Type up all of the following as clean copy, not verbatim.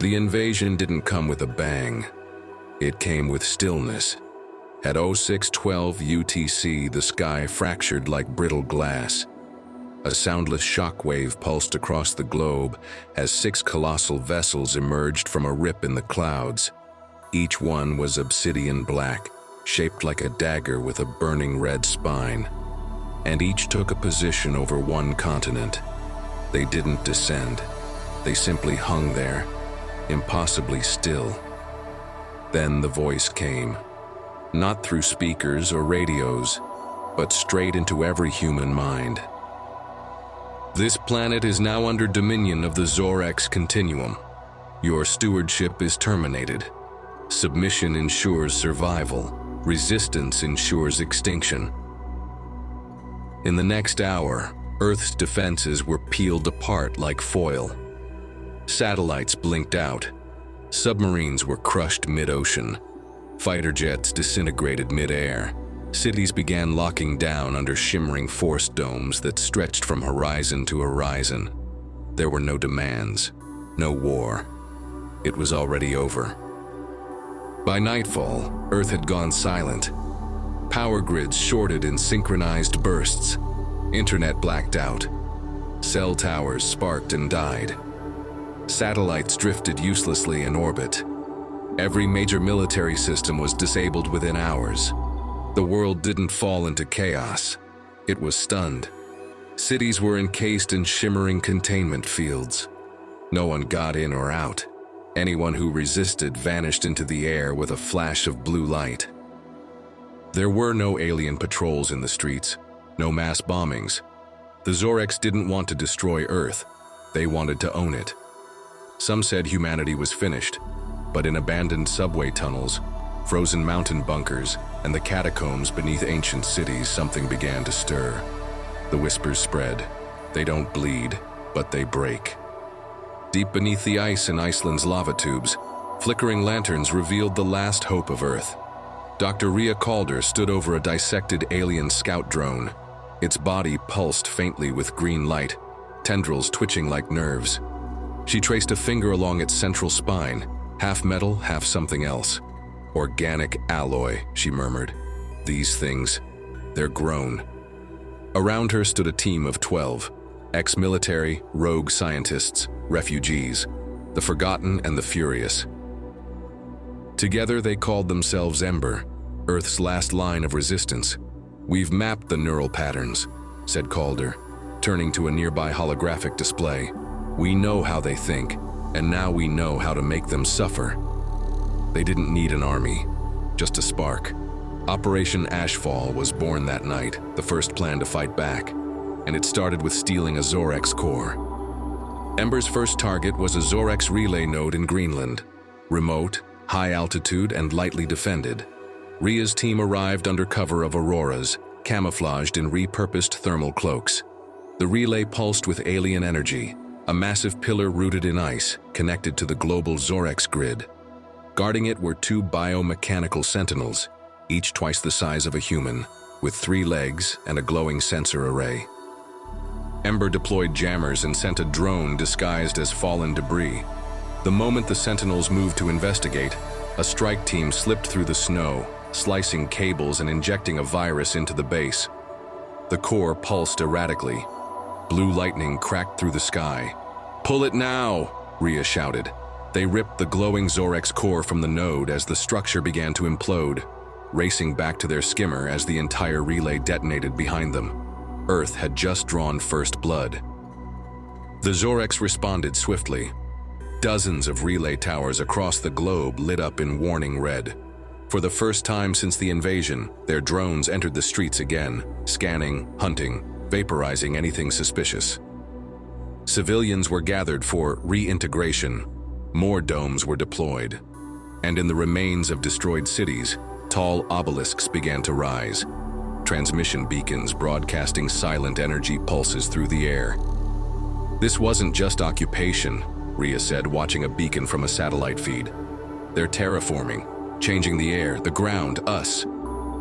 The invasion didn't come with a bang. It came with stillness. At 0612 UTC, the sky fractured like brittle glass. A soundless shockwave pulsed across the globe as 6 colossal vessels emerged from a rip in the clouds. Each one was obsidian black, shaped like a dagger with a burning red spine. And each took a position over one continent. They didn't descend. They simply hung there, impossibly still. Then the voice came, not through speakers or radios, but straight into every human mind. This planet is now under dominion of the Zorex Continuum. Your stewardship is terminated. Submission ensures survival. Resistance ensures extinction. In the next hour, Earth's defenses were peeled apart like foil. Satellites blinked out. Submarines were crushed mid-ocean. Fighter jets disintegrated mid-air. Cities began locking down under shimmering force domes that stretched from horizon to horizon. There were no demands, no war. It was already over. By nightfall, Earth had gone silent. Power grids shorted in synchronized bursts. Internet blacked out. Cell towers sparked and died. Satellites drifted uselessly in orbit. Every major military system was disabled within hours. The world didn't fall into chaos. It was stunned. Cities were encased in shimmering containment fields. No one got in or out. Anyone who resisted vanished into the air with a flash of blue light. There were no alien patrols in the streets, no mass bombings. The Zorex didn't want to destroy Earth. They wanted to own it. Some said humanity was finished, but in abandoned subway tunnels, frozen mountain bunkers, and the catacombs beneath ancient cities, something began to stir. The whispers spread. They don't bleed, but they break. Deep beneath the ice in Iceland's lava tubes, flickering lanterns revealed the last hope of Earth. Dr. Rhea Calder stood over a dissected alien scout drone. Its body pulsed faintly with green light, tendrils twitching like nerves. She traced a finger along its central spine, half metal, half something else. Organic alloy, she murmured. These things, they're grown. Around her stood a team of 12, ex-military, rogue scientists, refugees, the forgotten and the furious. Together they called themselves Ember, Earth's last line of resistance. "We've mapped the neural patterns," said Calder, turning to a nearby holographic display. "We know how they think, and now we know how to make them suffer." They didn't need an army, just a spark. Operation Ashfall was born that night, the first plan to fight back, and it started with stealing a Zorex core. Ember's first target was a Zorex relay node in Greenland. Remote, high altitude, and lightly defended. Rhea's team arrived under cover of auroras, camouflaged in repurposed thermal cloaks. The relay pulsed with alien energy, a massive pillar rooted in ice, connected to the global Zorex grid. Guarding it were 2 biomechanical sentinels, each twice the size of a human, with 3 legs and a glowing sensor array. Ember deployed jammers and sent a drone disguised as fallen debris. The moment the sentinels moved to investigate, a strike team slipped through the snow, slicing cables and injecting a virus into the base. The core pulsed erratically. Blue lightning cracked through the sky. "Pull it now!" Rhea shouted. They ripped the glowing Zorex core from the node as the structure began to implode, racing back to their skimmer as the entire relay detonated behind them. Earth had just drawn first blood. The Zorex responded swiftly. Dozens of relay towers across the globe lit up in warning red. For the first time since the invasion, their drones entered the streets again, scanning, hunting, vaporizing anything suspicious. Civilians were gathered for reintegration. More domes were deployed. And in the remains of destroyed cities, tall obelisks began to rise. Transmission beacons broadcasting silent energy pulses through the air. This wasn't just occupation, Rhea said, watching a beacon from a satellite feed. They're terraforming, changing the air, the ground, us.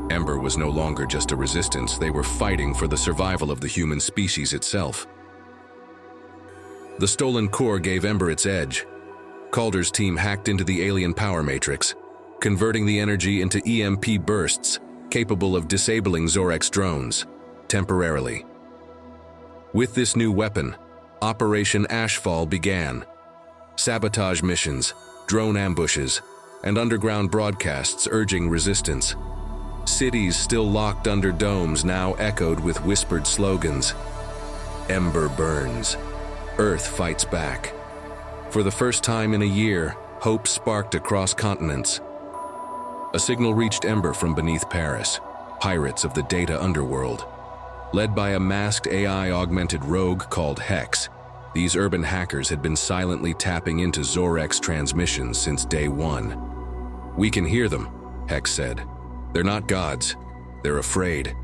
Ember was no longer just a resistance. They were fighting for the survival of the human species itself. The stolen core gave Ember its edge. Calder's team hacked into the alien power matrix, converting the energy into EMP bursts capable of disabling Zorex drones, temporarily. With this new weapon, Operation Ashfall began. Sabotage missions, drone ambushes, and underground broadcasts urging resistance. Cities still locked under domes now echoed with whispered slogans. Ember burns. Earth fights back. For the first time in a year, hope sparked across continents. A signal reached Ember from beneath Paris, pirates of the data underworld. Led by a masked AI-augmented rogue called Hex, these urban hackers had been silently tapping into Zorex transmissions since day one. "We can hear them," Hex said. "They're not gods. They're afraid."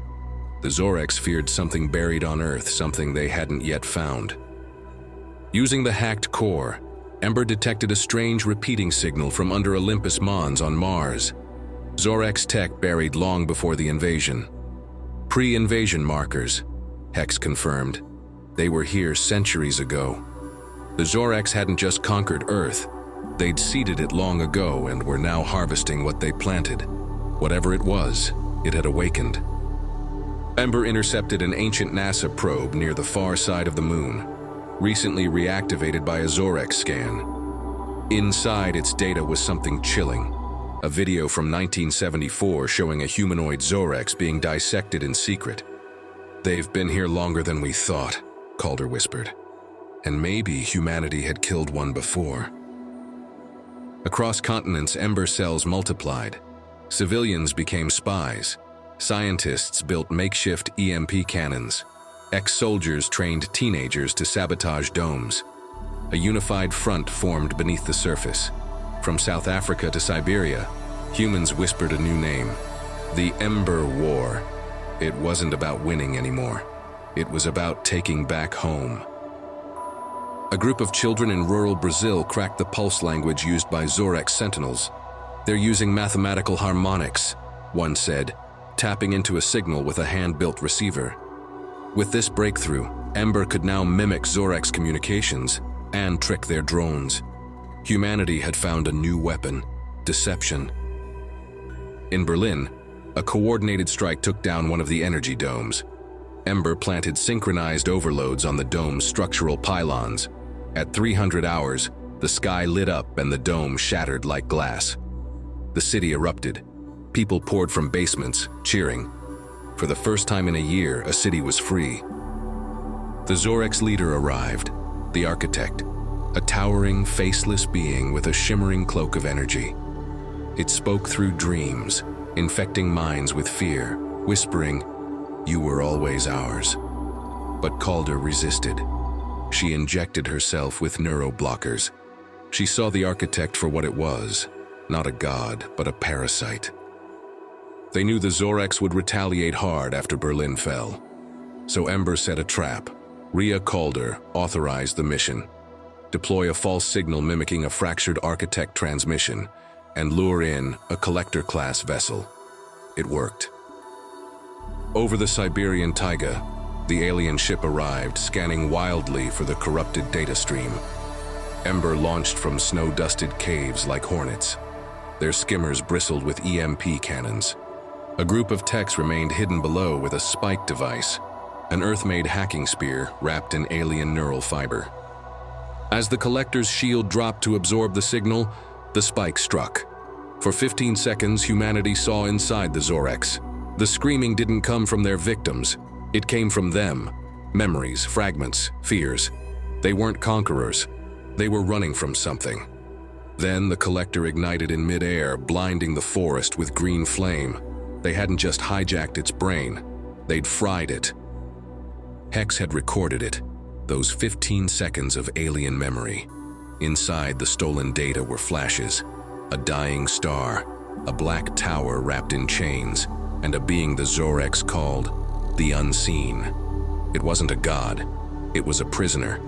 The Zorex feared something buried on Earth, something they hadn't yet found. Using the hacked core, Ember detected a strange repeating signal from under Olympus Mons on Mars. Zorex tech buried long before the invasion. Pre-invasion markers, Hex confirmed. They were here centuries ago. The Zorex hadn't just conquered Earth. They'd seeded it long ago and were now harvesting what they planted. Whatever it was, it had awakened. Ember intercepted an ancient NASA probe near the far side of the moon, recently reactivated by a Zorex scan. Inside its data was something chilling. A video from 1974 showing a humanoid Zorex being dissected in secret. "They've been here longer than we thought," Calder whispered. "And maybe humanity had killed one before." Across continents, Ember cells multiplied. Civilians became spies. Scientists built makeshift EMP cannons. Ex-soldiers trained teenagers to sabotage domes. A unified front formed beneath the surface. From South Africa to Siberia, humans whispered a new name: the Ember War. It wasn't about winning anymore. It was about taking back home. A group of children in rural Brazil cracked the pulse language used by Zorex sentinels. "They're using mathematical harmonics," one said, tapping into a signal with a hand-built receiver. With this breakthrough, Ember could now mimic Zorex communications and trick their drones. Humanity had found a new weapon: deception. In Berlin, a coordinated strike took down one of the energy domes. Ember planted synchronized overloads on the dome's structural pylons. At 300 hours, the sky lit up and the dome shattered like glass. The city erupted. People poured from basements, cheering. For the first time in a year, a city was free. The Zorex leader arrived, the architect, a towering, faceless being with a shimmering cloak of energy. It spoke through dreams, infecting minds with fear, whispering, "You were always ours." But Calder resisted. She injected herself with neuroblockers. She saw the architect for what it was, not a god, but a parasite. They knew the Zorex would retaliate hard after Berlin fell. So Ember set a trap. Rhea Calder authorized the mission. Deploy a false signal mimicking a fractured architect transmission, and lure in a collector-class vessel. It worked. Over the Siberian taiga, the alien ship arrived, scanning wildly for the corrupted data stream. Ember launched from snow-dusted caves like hornets. Their skimmers bristled with EMP cannons. A group of techs remained hidden below with a spike device, an Earth-made hacking spear wrapped in alien neural fiber. As the collector's shield dropped to absorb the signal, the spike struck. For 15 seconds, humanity saw inside the Zorex. The screaming didn't come from their victims. It came from them. Memories, fragments, fears. They weren't conquerors. They were running from something. Then the collector ignited in midair, blinding the forest with green flame. They hadn't just hijacked its brain. They'd fried it. Hex had recorded it. Those 15 seconds of alien memory. Inside the stolen data were flashes. A dying star, a black tower wrapped in chains, and a being the Zorex called the Unseen. It wasn't a god. It was a prisoner,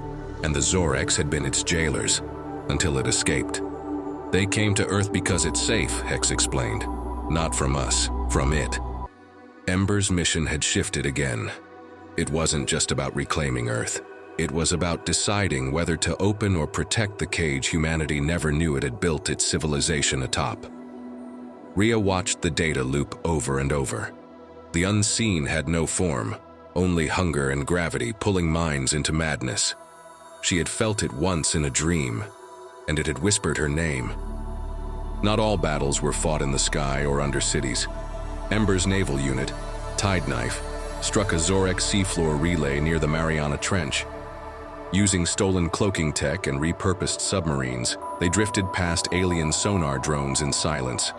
and the Zorex had been its jailers, until it escaped. They came to Earth because it's safe, Hex explained. Not from us, from it. Ember's mission had shifted again. It wasn't just about reclaiming Earth. It was about deciding whether to open or protect the cage humanity never knew it had built its civilization atop. Rhea watched the data loop over and over. The unseen had no form, only hunger and gravity pulling minds into madness. She had felt it once in a dream, and it had whispered her name. Not all battles were fought in the sky or under cities. Ember's naval unit, Tide Knife, struck a Zorex seafloor relay near the Mariana Trench. Using stolen cloaking tech and repurposed submarines, they drifted past alien sonar drones in silence.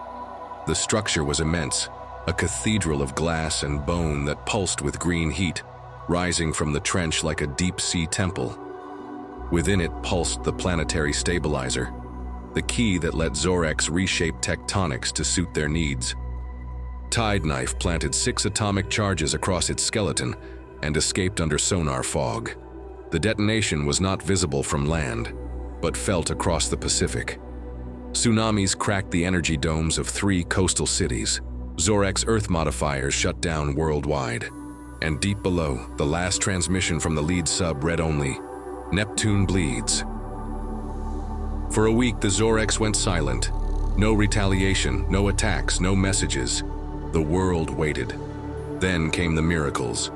The structure was immense, a cathedral of glass and bone that pulsed with green heat, rising from the trench like a deep-sea temple. Within it pulsed the planetary stabilizer, the key that let Zorex reshape tectonics to suit their needs. Tide Knife planted 6 atomic charges across its skeleton and escaped under sonar fog. The detonation was not visible from land, but felt across the Pacific. Tsunamis cracked the energy domes of 3 coastal cities. Zorex Earth modifiers shut down worldwide. And deep below, the last transmission from the lead sub read only, "Neptune bleeds." For a week, the Zorex went silent. No retaliation, no attacks, no messages. The world waited. Then came the miracles.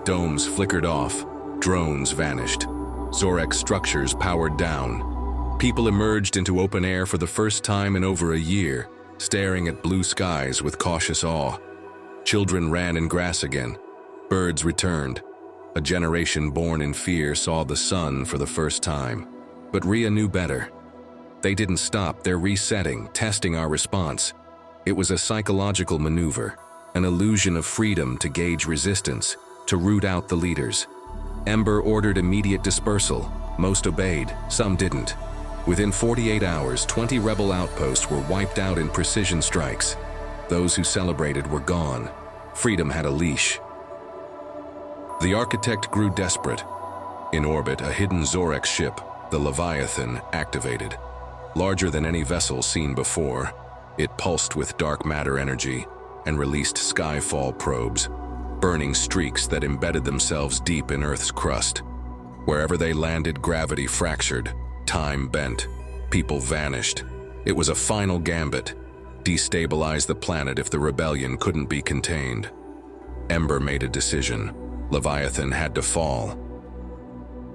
Domes flickered off. Drones vanished. Zorex structures powered down. People emerged into open air for the first time in over a year, staring at blue skies with cautious awe. Children ran in grass again. Birds returned. A generation born in fear saw the sun for the first time. But Rhea knew better. They didn't stop, they're resetting, testing our response. It was a psychological maneuver, an illusion of freedom to gauge resistance, to root out the leaders. Ember ordered immediate dispersal. Most obeyed, some didn't. Within 48 hours, 20 rebel outposts were wiped out in precision strikes. Those who celebrated were gone. Freedom had a leash. The architect grew desperate. In orbit, a hidden Zorex ship, the Leviathan, activated. Larger than any vessel seen before, it pulsed with dark matter energy and released skyfall probes, burning streaks that embedded themselves deep in Earth's crust. Wherever they landed, gravity fractured, time bent, people vanished. It was a final gambit. Destabilize the planet if the rebellion couldn't be contained. Ember made a decision. Leviathan had to fall.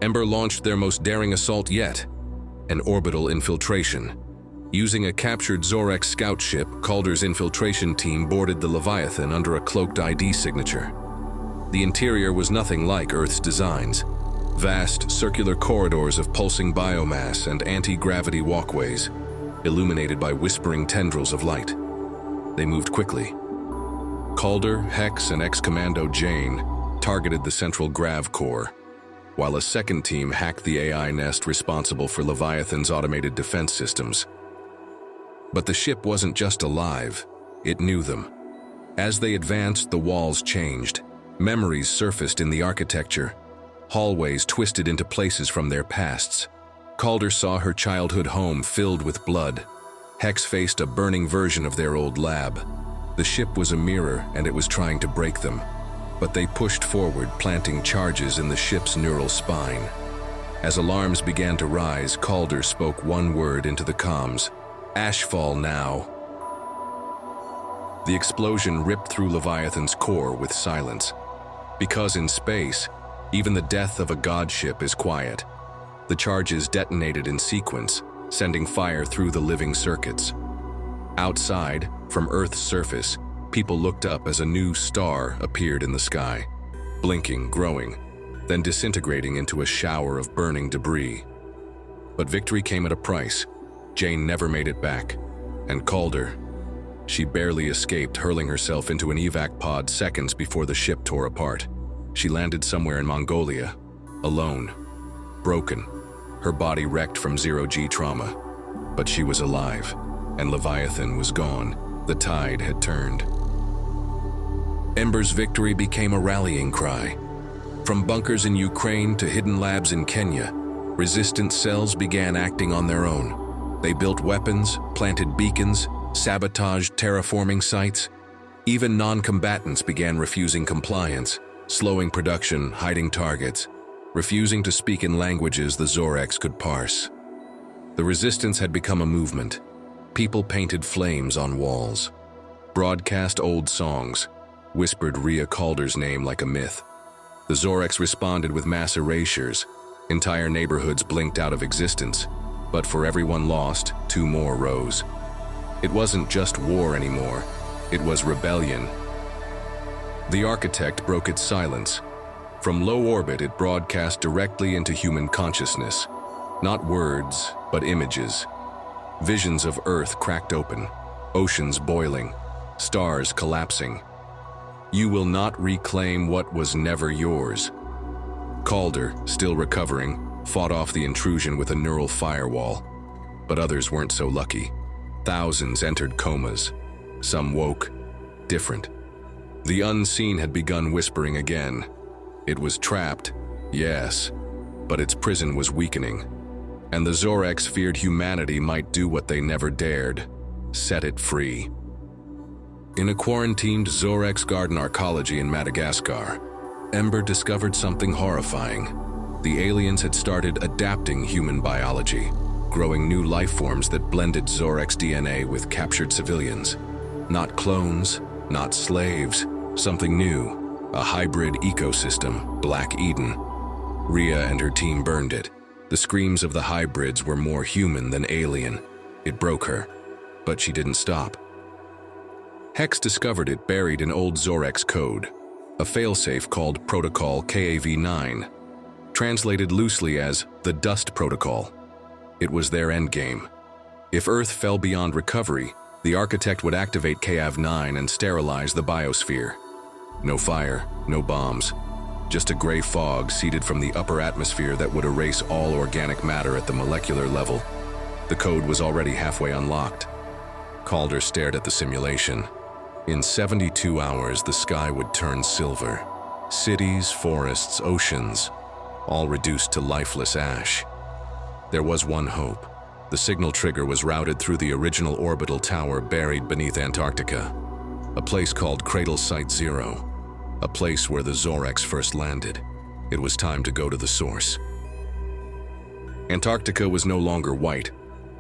Ember launched their most daring assault yet, an orbital infiltration. Using a captured Zorex scout ship, Calder's infiltration team boarded the Leviathan under a cloaked ID signature. The interior was nothing like Earth's designs. Vast, circular corridors of pulsing biomass and anti-gravity walkways, illuminated by whispering tendrils of light. They moved quickly. Calder, Hex, and ex-commando Jane targeted the central grav core, while a second team hacked the AI nest responsible for Leviathan's automated defense systems. But the ship wasn't just alive, it knew them. As they advanced, the walls changed. Memories surfaced in the architecture. Hallways twisted into places from their pasts. Calder saw her childhood home filled with blood. Hex faced a burning version of their old lab. The ship was a mirror, and it was trying to break them. But they pushed forward, planting charges in the ship's neural spine. As alarms began to rise, Calder spoke one word into the comms. "Ashfall now." The explosion ripped through Leviathan's core with silence. Because in space, even the death of a god ship is quiet. The charges detonated in sequence, sending fire through the living circuits. Outside, from Earth's surface, people looked up as a new star appeared in the sky, blinking, growing, then disintegrating into a shower of burning debris. But victory came at a price. Jane never made it back. And Calder, she barely escaped, hurling herself into an evac pod seconds before the ship tore apart. She landed somewhere in Mongolia, alone, broken, her body wrecked from zero-G trauma. But she was alive, and Leviathan was gone. The tide had turned. Ember's victory became a rallying cry. From bunkers in Ukraine to hidden labs in Kenya, resistance cells began acting on their own. They built weapons, planted beacons, sabotaged terraforming sites. Even non-combatants began refusing compliance, slowing production, hiding targets. refusing to speak in languages the Zorex could parse. The resistance had become a movement. People painted flames on walls, broadcast old songs, whispered Rhea Calder's name like a myth. The Zorex responded with mass erasures. Entire neighborhoods blinked out of existence, but for everyone lost, 2 more rose. It wasn't just war anymore, it was rebellion. The architect broke its silence. From low orbit, it broadcast directly into human consciousness. Not words, but images. Visions of Earth cracked open, oceans boiling, stars collapsing. You will not reclaim what was never yours. Calder, still recovering, fought off the intrusion with a neural firewall. But others weren't so lucky. Thousands entered comas. Some woke, different. The unseen had begun whispering again. It was trapped, yes, but its prison was weakening. And the Zorex feared humanity might do what they never dared, set it free. In a quarantined Zorex garden arcology in Madagascar, Ember discovered something horrifying. The aliens had started adapting human biology, growing new life forms that blended Zorex DNA with captured civilians. Not clones, not slaves, something new, a hybrid ecosystem, Black Eden. Rhea and her team burned it. The screams of the hybrids were more human than alien. It broke her, but she didn't stop. Hex discovered it buried in old Zorex code, a failsafe called Protocol KAV-9, translated loosely as the Dust Protocol. It was their endgame. If Earth fell beyond recovery, the architect would activate KAV-9 and sterilize the biosphere. No fire, no bombs, just a gray fog seeded from the upper atmosphere that would erase all organic matter at the molecular level. The code was already halfway unlocked. Calder stared at the simulation. In 72 hours, the sky would turn silver. Cities, forests, oceans, all reduced to lifeless ash. There was one hope. The signal trigger was routed through the original orbital tower buried beneath Antarctica, a place called Cradle Site 0, a place where the Zorex first landed. It was time to go to the source. Antarctica was no longer white.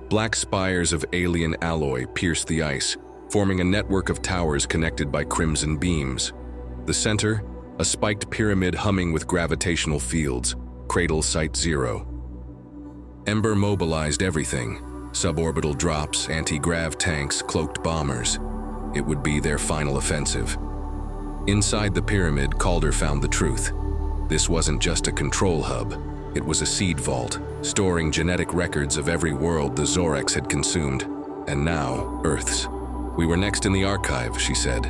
Black spires of alien alloy pierced the ice, forming a network of towers connected by crimson beams. The center, a spiked pyramid humming with gravitational fields, Cradle Site 0. Ember mobilized everything: suborbital drops, anti-grav tanks, cloaked bombers. It would be their final offensive. Inside the pyramid, Calder found the truth. This wasn't just a control hub. It was a seed vault, storing genetic records of every world the Zorex had consumed, and now Earth's. We were next in the archive, she said.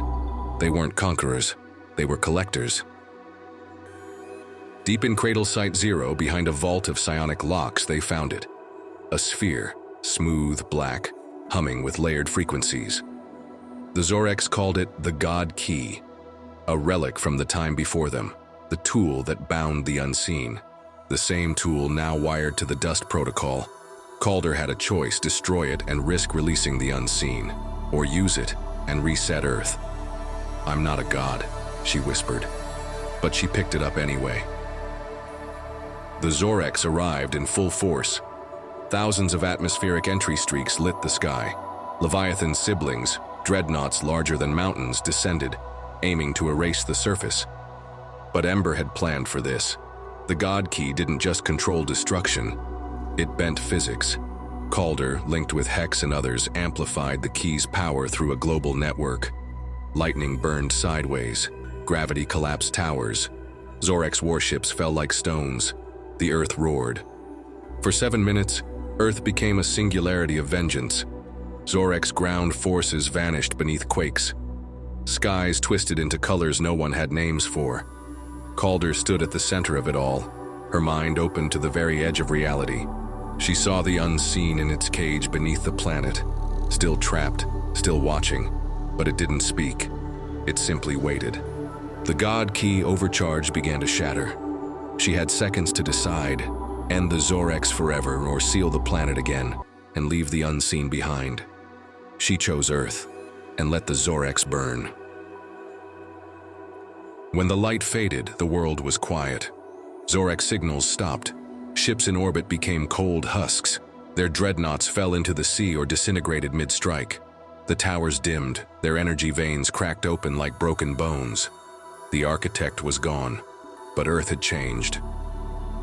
They weren't conquerors, they were collectors. Deep in Cradle Site 0, behind a vault of psionic locks, they found it. A sphere, smooth, black, humming with layered frequencies. The Zorex called it the God Key, a relic from the time before them, the tool that bound the unseen. The same tool now wired to the Dust Protocol. Calder had a choice: destroy it and risk releasing the unseen, or use it and reset Earth. "I'm not a god," she whispered, but she picked it up anyway. The Zorex arrived in full force. Thousands of atmospheric entry streaks lit the sky. Leviathan's siblings, dreadnoughts larger than mountains, descended, aiming to erase the surface. But Ember had planned for this. The God Key didn't just control destruction, it bent physics. Calder, linked with Hex and others, amplified the key's power through a global network. Lightning burned sideways. Gravity collapsed towers. Zorex warships fell like stones. The Earth roared. For 7 minutes, Earth became a singularity of vengeance. Zorex ground forces vanished beneath quakes. Skies twisted into colors no one had names for. Calder stood at the center of it all, her mind open to the very edge of reality. She saw the unseen in its cage beneath the planet, still trapped, still watching, but it didn't speak. It simply waited. The God Key overcharge began to shatter. She had seconds to decide: end the Zorex forever or seal the planet again and leave the unseen behind. She chose Earth and let the Zorex burn. When the light faded, the world was quiet. Zorex signals stopped. Ships in orbit became cold husks. Their dreadnoughts fell into the sea or disintegrated mid-strike. The towers dimmed, their energy veins cracked open like broken bones. The architect was gone, but Earth had changed.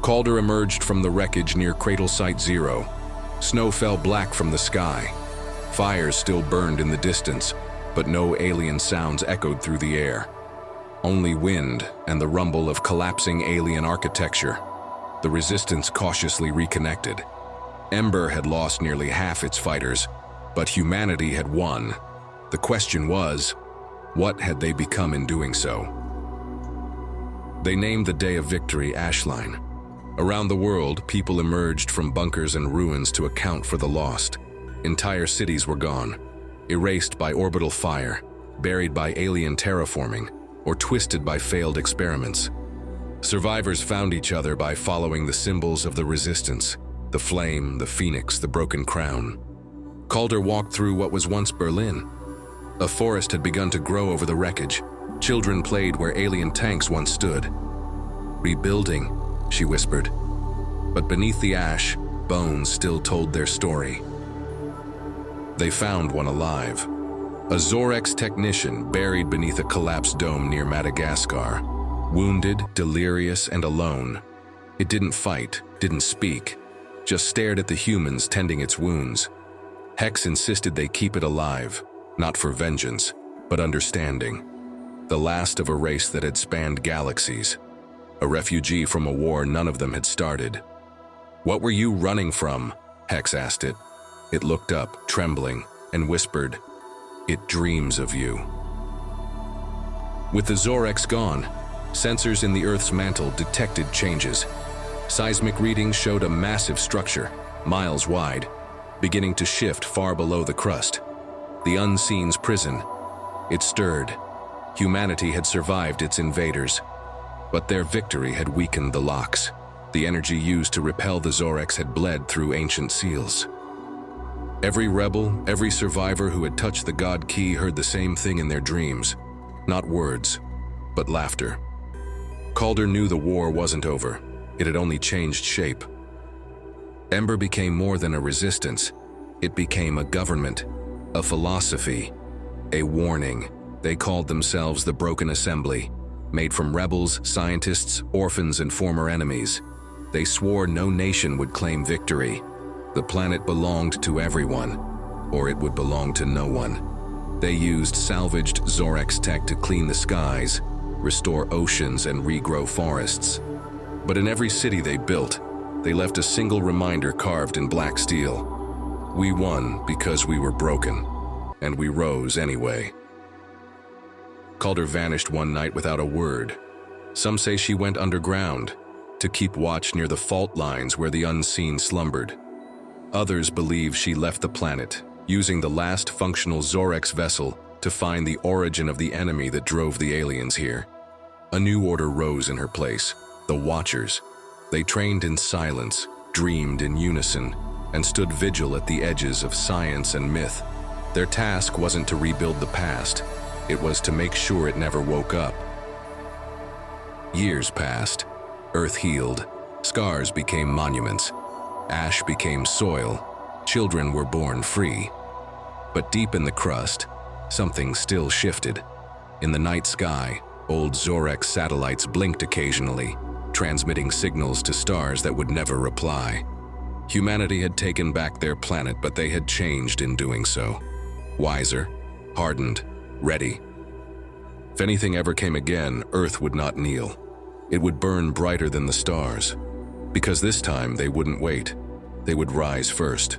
Calder emerged from the wreckage near Cradle Site 0. Snow fell black from the sky. Fires still burned in the distance, but no alien sounds echoed through the air. Only wind and the rumble of collapsing alien architecture. The Resistance cautiously reconnected. Ember had lost nearly half its fighters, but humanity had won. The question was, what had they become in doing so? They named the day of victory Ashline. Around the world, people emerged from bunkers and ruins to account for the lost. Entire cities were gone, erased by orbital fire, buried by alien terraforming, or twisted by failed experiments. Survivors found each other by following the symbols of the Resistance: the flame, the phoenix, the broken crown. Calder walked through what was once Berlin. A forest had begun to grow over the wreckage. Children played where alien tanks once stood. "Rebuilding," she whispered. But beneath the ash, bones still told their story. They found one alive. A Zorex technician buried beneath a collapsed dome near Madagascar. Wounded, delirious, and alone. It didn't fight, didn't speak, just stared at the humans tending its wounds. Hex insisted they keep it alive, not for vengeance, but understanding. The last of a race that had spanned galaxies. A refugee from a war none of them had started. "What were you running from?" Hex asked it. It looked up, trembling, and whispered, "It dreams of you." With the Zorex gone, sensors in the Earth's mantle detected changes. Seismic readings showed a massive structure, miles wide, beginning to shift far below the crust. The Unseen's prison. It stirred. Humanity had survived its invaders, but their victory had weakened the locks. The energy used to repel the Zorex had bled through ancient seals. Every rebel, every survivor who had touched the God Key heard the same thing in their dreams. Not words, but laughter. Calder knew the war wasn't over. It had only changed shape. Ember became more than a resistance. It became a government, a philosophy, a warning. They called themselves the Broken Assembly, made from rebels, scientists, orphans, and former enemies. They swore no nation would claim victory. The planet belonged to everyone, or it would belong to no one. They used salvaged Zorex tech to clean the skies, restore oceans, and regrow forests. But in every city they built, they left a single reminder carved in black steel. We won because we were broken, and we rose anyway. Calder vanished one night without a word. Some say she went underground, to keep watch near the fault lines where the Unseen slumbered. Others believe she left the planet, using the last functional Zorex vessel to find the origin of the enemy that drove the aliens here. A new order rose in her place, the Watchers. They trained in silence, dreamed in unison, and stood vigil at the edges of science and myth. Their task wasn't to rebuild the past, it was to make sure it never woke up. Years passed. Earth healed. Scars became monuments. Ash became soil. Children were born free. But deep in the crust, something still shifted. In the night sky, old Zorex satellites blinked occasionally, transmitting signals to stars that would never reply. Humanity had taken back their planet, but they had changed in doing so. Wiser, hardened, ready. If anything ever came again, Earth would not kneel. It would burn brighter than the stars. Because this time they wouldn't wait. They would rise first.